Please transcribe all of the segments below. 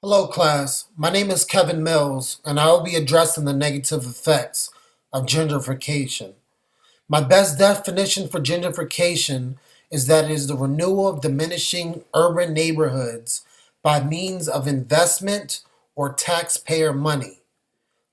Hello, class. My name is Kevin Mills, and I will be addressing the negative effects of gentrification. My best definition for gentrification is that it is the renewal of diminishing urban neighborhoods by means of investment or taxpayer money.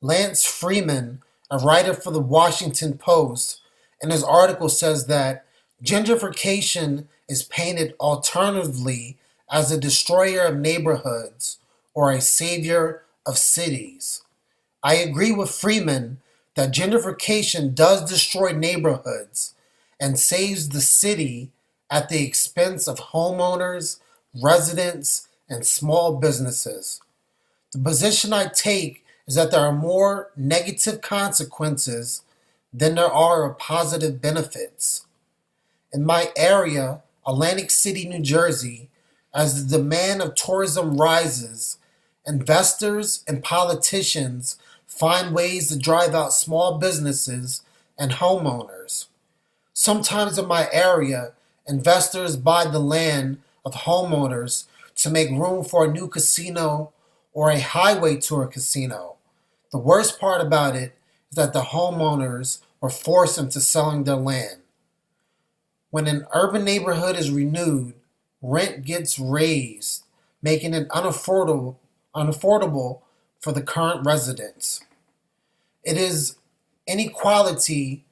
Lance Freeman, a writer for the Washington Post, in his article says that gentrification is painted alternatively as a destroyer of neighborhoods or a savior of cities. I agree with Freeman that gentrification does destroy neighborhoods and saves the city at the expense of homeowners, residents, and small businesses. The position I take is that there are more negative consequences than there are positive benefits. In my area, Atlantic City, New Jersey, as the demand of tourism rises, investors and politicians find ways to drive out small businesses and homeowners. Sometimes in my area, investors buy the land of homeowners to make room for a new casino or a highway to a casino. The worst part about it is that the homeowners were forced into selling their land. When an urban neighborhood is renewed, rent gets raised, making it unaffordable for the current residents. It is inequality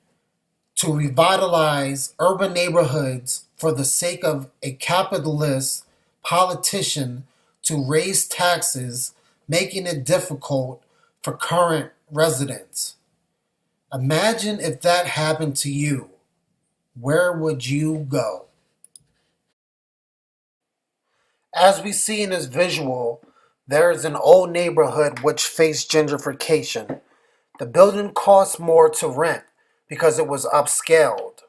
to revitalize urban neighborhoods for the sake of a capitalist politician to raise taxes, making it difficult for current residents. Imagine if that happened to you. Where would you go? As we see in this visual, there is an old neighborhood which faced gentrification. The building cost more to rent because it was upscaled.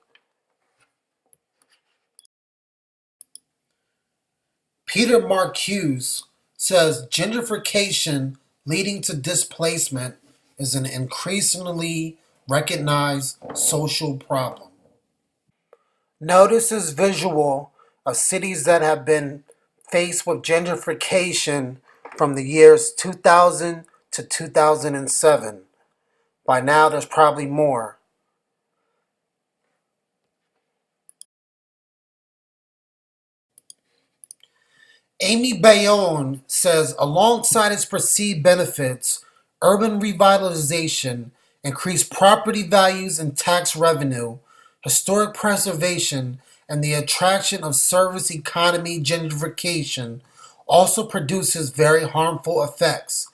Peter Marcuse says gentrification leading to displacement is an increasingly recognized social problem. Notice this visual of cities that have been faced with gentrification from the years 2000 to 2007. By now, there's probably more. Amy Bayonne says alongside its perceived benefits, urban revitalization, increased property values and tax revenue, historic preservation, and the attraction of service economy gentrification also produces very harmful effects.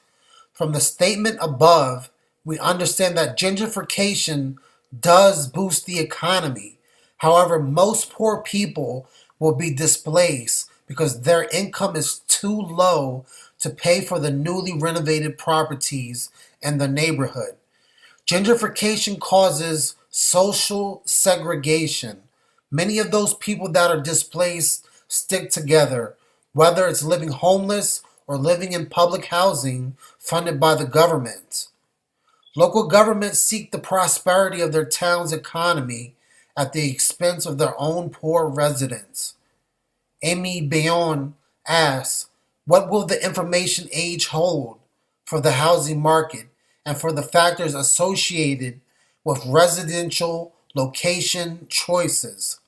From the statement above, we understand that gentrification does boost the economy. However, most poor people will be displaced because their income is too low to pay for the newly renovated properties in the neighborhood. Gentrification causes social segregation. Many of those people that are displaced stick together, whether it's living homeless or living in public housing funded by the government. Local governments seek the prosperity of their town's economy at the expense of their own poor residents. Amy Bayonne asks, what will the information age hold for the housing market and for the factors associated with residential location choices?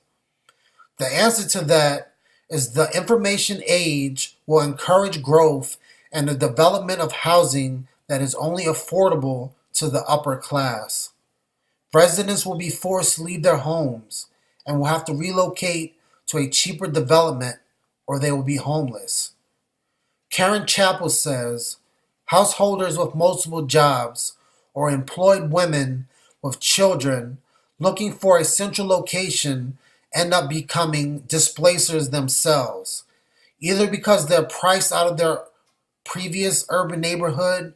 The answer to that is the information age will encourage growth and the development of housing that is only affordable to the upper class. Residents will be forced to leave their homes and will have to relocate to a cheaper development or they will be homeless. Karen Chappell says householders with multiple jobs or employed women with children looking for a central location end up becoming displacers themselves, either because they're priced out of their previous urban neighborhood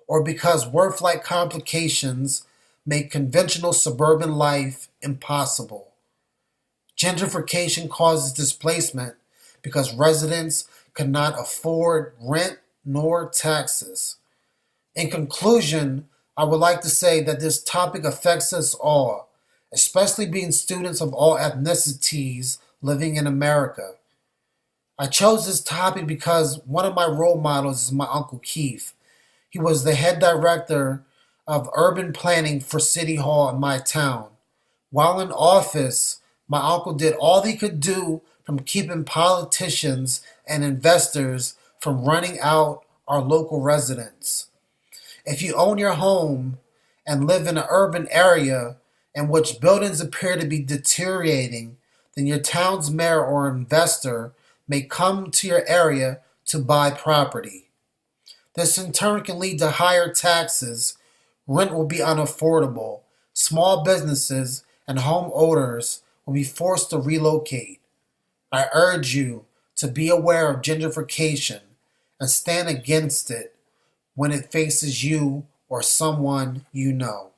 or because work life complications make conventional suburban life impossible. Gentrification causes displacement because residents cannot afford rent nor taxes. In conclusion, I would like to say that this topic affects us all, especially being students of all ethnicities living in America. I chose this topic because one of my role models is my Uncle Keith. He was the head director of urban planning for City Hall in my town. While in office, my uncle did all he could do from keeping politicians and investors from running out our local residents. If you own your home and live in an urban area in which buildings appear to be deteriorating, then your town's mayor or investor may come to your area to buy property. This in turn can lead to higher taxes, rent will be unaffordable, small businesses and homeowners will be forced to relocate. I urge you to be aware of gentrification and stand against it when it faces you or someone you know.